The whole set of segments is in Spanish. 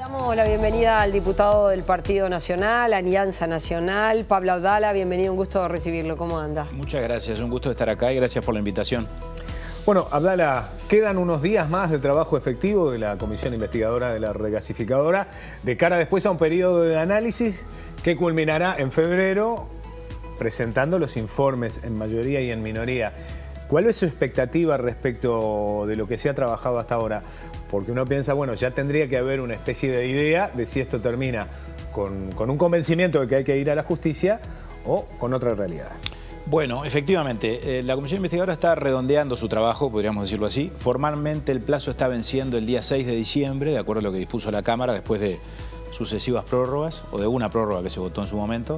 Damos la bienvenida al diputado del Partido Nacional, Alianza Nacional, Pablo Abdala. Bienvenido, un gusto recibirlo. ¿Cómo anda? Muchas gracias, un gusto estar acá y gracias por la invitación. Bueno, Abdala, quedan unos días más de trabajo efectivo de la Comisión Investigadora de la Regasificadora de cara después a un periodo de análisis que culminará en febrero presentando los informes en mayoría y en minoría. ¿Cuál es su expectativa respecto de lo que se ha trabajado hasta ahora? Porque uno piensa, bueno, ya tendría que haber una especie de idea de si esto termina con un convencimiento de que hay que ir a la justicia o con otra realidad. Bueno, efectivamente, la Comisión Investigadora está redondeando su trabajo, podríamos decirlo así. Formalmente el plazo está venciendo el día 6 de diciembre, de acuerdo a lo que dispuso la Cámara después de sucesivas prórrogas, o de una prórroga que se votó en su momento.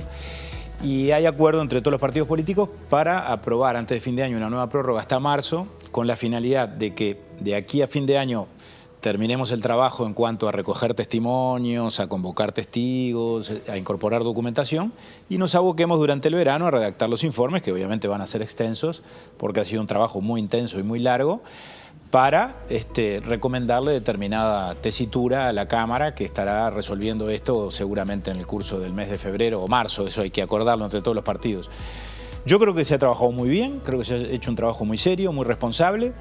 Y hay acuerdo entre todos los partidos políticos para aprobar antes de fin de año una nueva prórroga hasta marzo, con la finalidad de que de aquí a fin de año terminemos el trabajo en cuanto a recoger testimonios, a convocar testigos, a incorporar documentación y nos aboquemos durante el verano a redactar los informes, que obviamente van a ser extensos, porque ha sido un trabajo muy intenso y muy largo, para recomendarle determinada tesitura a la Cámara, que estará resolviendo esto seguramente en el curso del mes de febrero o marzo. Eso hay que acordarlo entre todos los partidos. Yo creo que se ha trabajado muy bien, creo que se ha hecho un trabajo muy serio, muy responsable.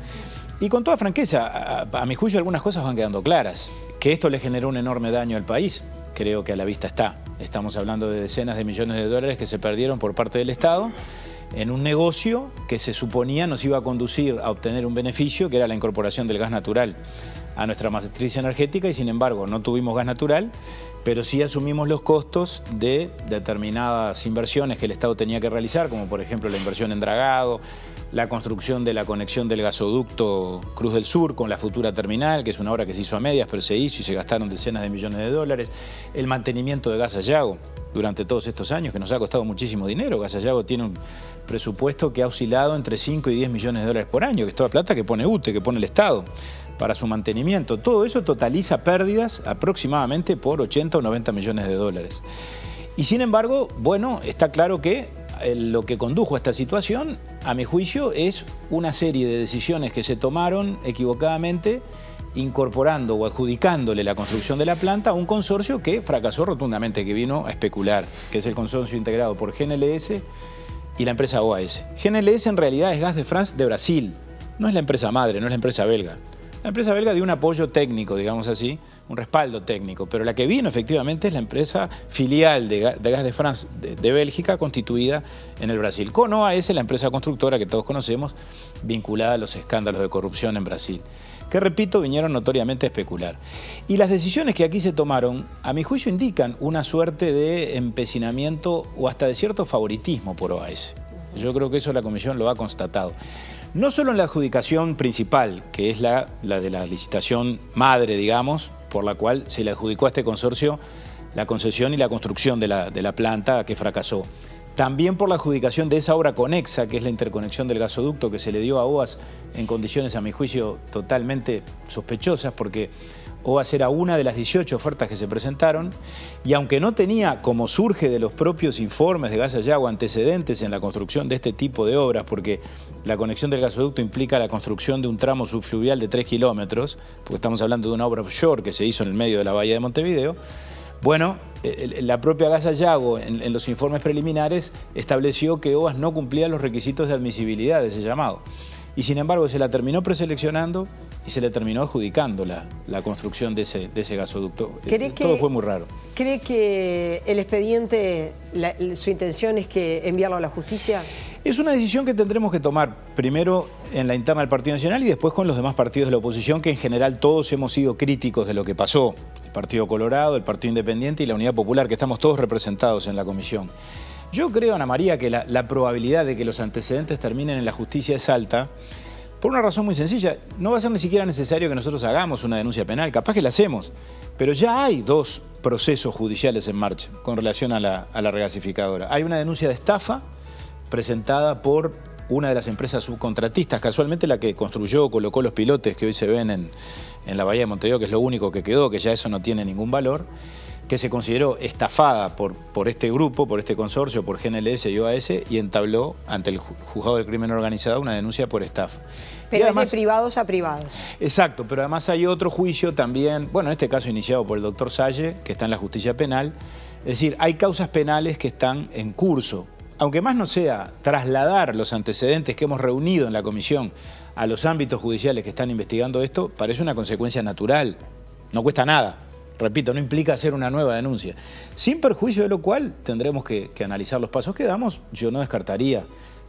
Y con toda franqueza, a mi juicio algunas cosas van quedando claras. Que esto le generó un enorme daño al país, creo que a la vista está. Estamos hablando de decenas de millones de dólares que se perdieron por parte del Estado en un negocio que se suponía nos iba a conducir a obtener un beneficio, que era la incorporación del gas natural a nuestra matriz energética, y sin embargo no tuvimos gas natural, pero sí asumimos los costos de determinadas inversiones que el Estado tenía que realizar, como por ejemplo la inversión en dragado, la construcción de la conexión del gasoducto Cruz del Sur con la futura terminal, que es una obra que se hizo a medias, pero se hizo y se gastaron decenas de millones de dólares, el mantenimiento de Gas Sayago durante todos estos años, que nos ha costado muchísimo dinero. Gas Sayago tiene un presupuesto que ha oscilado entre 5 y 10 millones de dólares por año, que es toda plata que pone UTE, que pone el Estado para su mantenimiento. Todo eso totaliza pérdidas aproximadamente por 80 o 90 millones de dólares. Y sin embargo, bueno, está claro que lo que condujo a esta situación, a mi juicio, es una serie de decisiones que se tomaron equivocadamente, incorporando o adjudicándole la construcción de la planta a un consorcio que fracasó rotundamente, que vino a especular, que es el consorcio integrado por GNLS y la empresa OAS. GNLS en realidad es Gas de France de Brasil, no es la empresa madre, no es la empresa belga. La empresa belga dio un apoyo técnico, digamos así, un respaldo técnico, pero la que vino efectivamente es la empresa filial de Gas de France de Bélgica, constituida en el Brasil, con OAS, la empresa constructora que todos conocemos, vinculada a los escándalos de corrupción en Brasil, que repito, vinieron notoriamente a especular. Y las decisiones que aquí se tomaron, a mi juicio, indican una suerte de empecinamiento o hasta de cierto favoritismo por OAS. Yo creo que eso la Comisión lo ha constatado. No solo en la adjudicación principal, que es la de la licitación madre, digamos, por la cual se le adjudicó a este consorcio la concesión y la construcción de la planta que fracasó. También por la adjudicación de esa obra conexa, que es la interconexión del gasoducto que se le dio a OAS en condiciones, a mi juicio, totalmente sospechosas, porque OAS era una de las 18 ofertas que se presentaron, y aunque no tenía, como surge de los propios informes de Gas Sayago, antecedentes en la construcción de este tipo de obras, porque la conexión del gasoducto implica la construcción de un tramo subfluvial de 3 kilómetros, porque estamos hablando de una obra offshore que se hizo en el medio de la bahía de Montevideo. Bueno, la propia Gas Sayago en los informes preliminares estableció que OAS no cumplía los requisitos de admisibilidad de ese llamado. Y sin embargo se la terminó preseleccionando y se le terminó adjudicando la construcción de ese gasoducto. Todo fue muy raro. ¿Cree que el expediente, su intención es que enviarlo a la justicia? Es una decisión que tendremos que tomar primero en la interna del Partido Nacional y después con los demás partidos de la oposición, que en general todos hemos sido críticos de lo que pasó. El Partido Colorado, el Partido Independiente y la Unidad Popular, que estamos todos representados en la comisión. Yo creo, Ana María, que la probabilidad de que los antecedentes terminen en la justicia es alta, por una razón muy sencilla. No va a ser ni siquiera necesario que nosotros hagamos una denuncia penal, capaz que la hacemos, pero ya hay 2 procesos judiciales en marcha con relación a la regasificadora. Hay una denuncia de estafa presentada por una de las empresas subcontratistas, casualmente la que construyó o colocó los pilotes que hoy se ven en la bahía de Montevideo, que es lo único que quedó, que ya eso no tiene ningún valor, que se consideró estafada por este grupo, por este consorcio, por GNLS y OAS, y entabló ante el juzgado del crimen organizado una denuncia por estafa. Pero además, es de privados a privados. Exacto, pero además hay otro juicio también, bueno, en este caso iniciado por el doctor Salle, que está en la justicia penal. Es decir, hay causas penales que están en curso. Aunque más no sea trasladar los antecedentes que hemos reunido en la comisión a los ámbitos judiciales que están investigando esto, parece una consecuencia natural. No cuesta nada. Repito, no implica hacer una nueva denuncia. Sin perjuicio de lo cual tendremos que analizar los pasos que damos. Yo no descartaría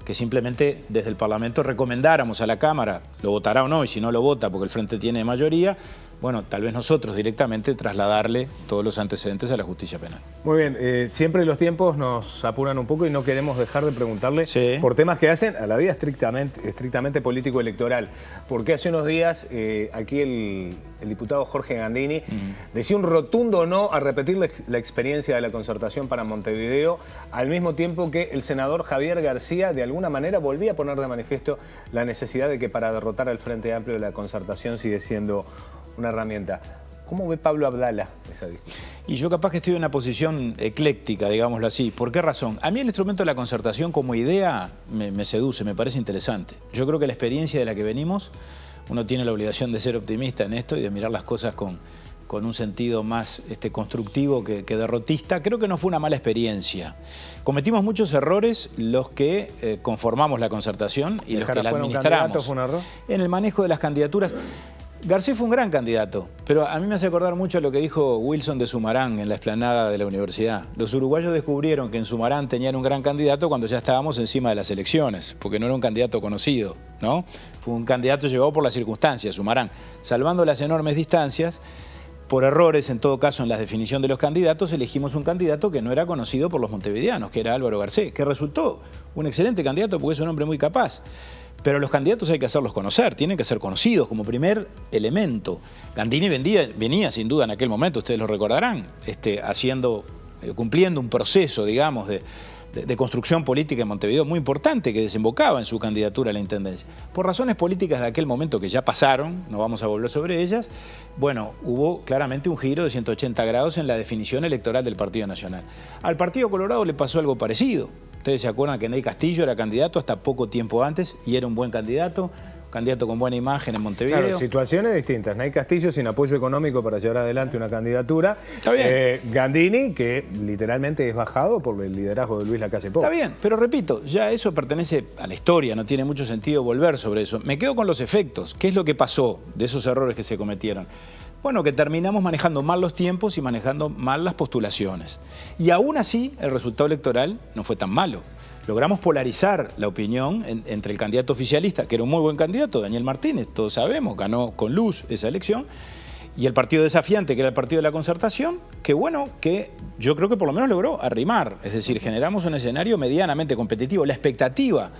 que simplemente desde el Parlamento recomendáramos a la Cámara, lo votará o no, y si no lo vota porque el Frente tiene mayoría, bueno, tal vez nosotros directamente trasladarle todos los antecedentes a la justicia penal. Muy bien, siempre los tiempos nos apuran un poco y no queremos dejar de preguntarle por temas que hacen a la vida estrictamente político-electoral. Porque hace unos días aquí el diputado Jorge Gandini decía un rotundo no a repetir la experiencia de la concertación para Montevideo, al mismo tiempo que el senador Javier García de alguna manera volvía a poner de manifiesto la necesidad de que para derrotar al Frente Amplio la concertación sigue siendo una herramienta. ¿Cómo ve Pablo Abdala esa discusión? Y yo capaz que estoy en una posición ecléctica, digámoslo así. ¿Por qué razón? A mí el instrumento de la concertación como idea me seduce, me parece interesante. Yo creo que la experiencia de la que venimos, uno tiene la obligación de ser optimista en esto y de mirar las cosas con un sentido más constructivo que derrotista. Creo que no fue una mala experiencia. Cometimos muchos errores los que conformamos la concertación y los que la administramos. ¿Fue un error? En el manejo de las candidaturas. García fue un gran candidato, pero a mí me hace acordar mucho lo que dijo Wilson de Sumarán en la explanada de la universidad. Los uruguayos descubrieron que en Sumarán tenían un gran candidato cuando ya estábamos encima de las elecciones, porque no era un candidato conocido, ¿no? Fue un candidato llevado por las circunstancias, Sumarán. Salvando las enormes distancias, por errores en todo caso en la definición de los candidatos, elegimos un candidato que no era conocido por los montevideanos, que era Álvaro Garcés, que resultó un excelente candidato porque es un hombre muy capaz. Pero los candidatos hay que hacerlos conocer, tienen que ser conocidos como primer elemento. Gandini venía sin duda en aquel momento, ustedes lo recordarán, cumpliendo un proceso, digamos, de construcción política en Montevideo muy importante que desembocaba en su candidatura a la intendencia. Por razones políticas de aquel momento que ya pasaron, no vamos a volver sobre ellas, bueno, hubo claramente un giro de 180 grados en la definición electoral del Partido Nacional. Al Partido Colorado le pasó algo parecido. Ustedes se acuerdan que Ney Castillo era candidato hasta poco tiempo antes y era un buen candidato con buena imagen en Montevideo. Claro, situaciones distintas. Ney Castillo sin apoyo económico para llevar adelante una candidatura. Está bien. Gandini, que literalmente es bajado por el liderazgo de Luis Lacalle Pou. Está bien, pero repito, ya eso pertenece a la historia, no tiene mucho sentido volver sobre eso. Me quedo con los efectos. ¿Qué es lo que pasó de esos errores que se cometieron? Bueno, que terminamos manejando mal los tiempos y manejando mal las postulaciones. Y aún así, el resultado electoral no fue tan malo. Logramos polarizar la opinión entre el candidato oficialista, que era un muy buen candidato, Daniel Martínez, todos sabemos, ganó con luz esa elección, y el partido desafiante, que era el partido de la concertación, que bueno, que yo creo que por lo menos logró arrimar. Es decir, generamos un escenario medianamente competitivo. La expectativa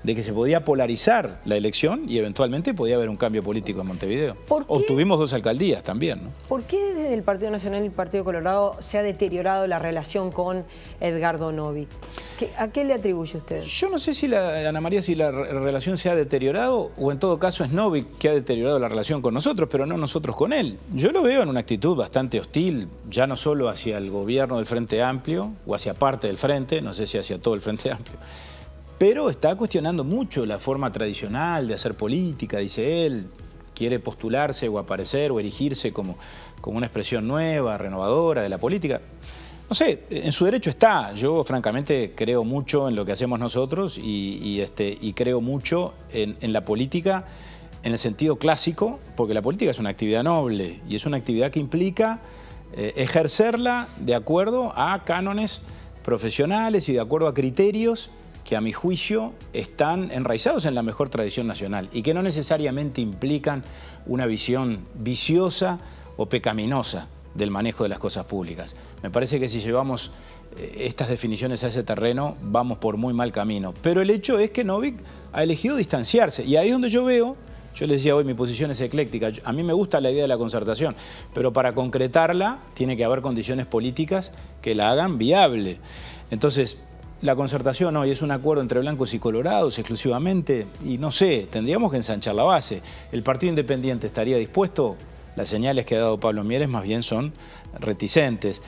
de que se podía polarizar la elección y eventualmente podía haber un cambio político en Montevideo. Obtuvimos 2 alcaldías también, ¿no? ¿Por qué desde el Partido Nacional y el Partido Colorado se ha deteriorado la relación con Edgardo Novick? ¿A qué le atribuye usted? Yo no sé si Ana María, si la relación se ha deteriorado o en todo caso es Novick que ha deteriorado la relación con nosotros, pero no nosotros con él. Yo lo veo en una actitud bastante hostil, ya no solo hacia el gobierno del Frente Amplio o hacia parte del Frente, no sé si hacia todo el Frente Amplio, pero está cuestionando mucho la forma tradicional de hacer política, dice él. Quiere postularse o aparecer o erigirse como una expresión nueva, renovadora de la política. No sé, en su derecho está. Yo francamente creo mucho en lo que hacemos nosotros y creo mucho en la política en el sentido clásico, porque la política es una actividad noble y es una actividad que implica ejercerla de acuerdo a cánones profesionales y de acuerdo a criterios que a mi juicio están enraizados en la mejor tradición nacional y que no necesariamente implican una visión viciosa o pecaminosa del manejo de las cosas públicas. Me parece que si llevamos estas definiciones a ese terreno, vamos por muy mal camino. Pero el hecho es que Novick ha elegido distanciarse y ahí es donde yo veo, yo les decía hoy, mi posición es ecléctica, a mí me gusta la idea de la concertación, pero para concretarla tiene que haber condiciones políticas que la hagan viable. Entonces, la concertación hoy es un acuerdo entre blancos y colorados exclusivamente y no sé, tendríamos que ensanchar la base. ¿El Partido Independiente estaría dispuesto? las señales que ha dado Pablo Mieres más bien son reticentes.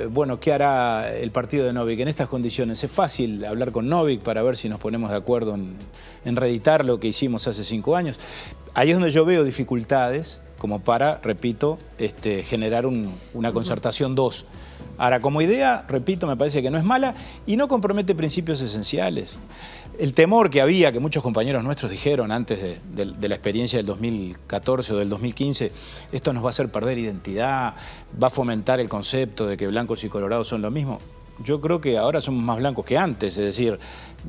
Bueno, ¿qué hará el partido de Novik en estas condiciones? Es fácil hablar con Novik para ver si nos ponemos de acuerdo en reeditar lo que hicimos hace 5 años. Ahí es donde yo veo dificultades como para, repito, generar una concertación 2. Ahora, como idea, repito, me parece que no es mala y no compromete principios esenciales. El temor que había, que muchos compañeros nuestros dijeron antes de la experiencia del 2014 o del 2015, esto nos va a hacer perder identidad, va a fomentar el concepto de que blancos y colorados son lo mismo. Yo creo que ahora somos más blancos que antes, es decir,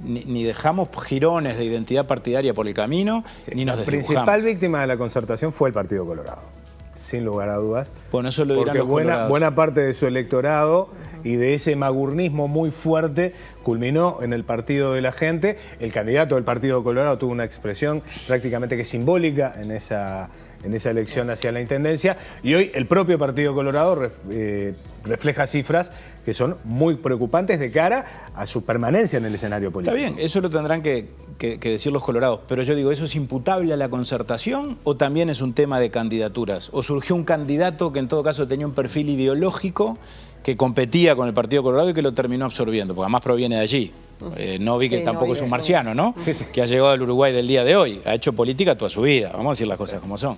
ni dejamos jirones de identidad partidaria por el camino, ni nos desdibujamos. La principal víctima de la concertación fue el Partido Colorado, sin lugar a dudas. Bueno, eso lo dirán porque los colorados. buena parte de su electorado y de ese magurnismo muy fuerte culminó en el partido de la gente. El candidato del Partido Colorado tuvo una expresión prácticamente que simbólica en esa elección hacia la intendencia, y hoy el propio Partido Colorado refleja cifras que son muy preocupantes de cara a su permanencia en el escenario político. Está bien, eso lo tendrán que decir los colorados, pero yo digo, ¿eso es imputable a la concertación o también es un tema de candidaturas? ¿O surgió un candidato que en todo caso tenía un perfil ideológico que competía con el Partido Colorado y que lo terminó absorbiendo? Porque además proviene de allí. Novik, que tampoco es un marciano, ¿no? Sí, sí. Que ha llegado al Uruguay del día de hoy, ha hecho política toda su vida, vamos a decir las cosas como son.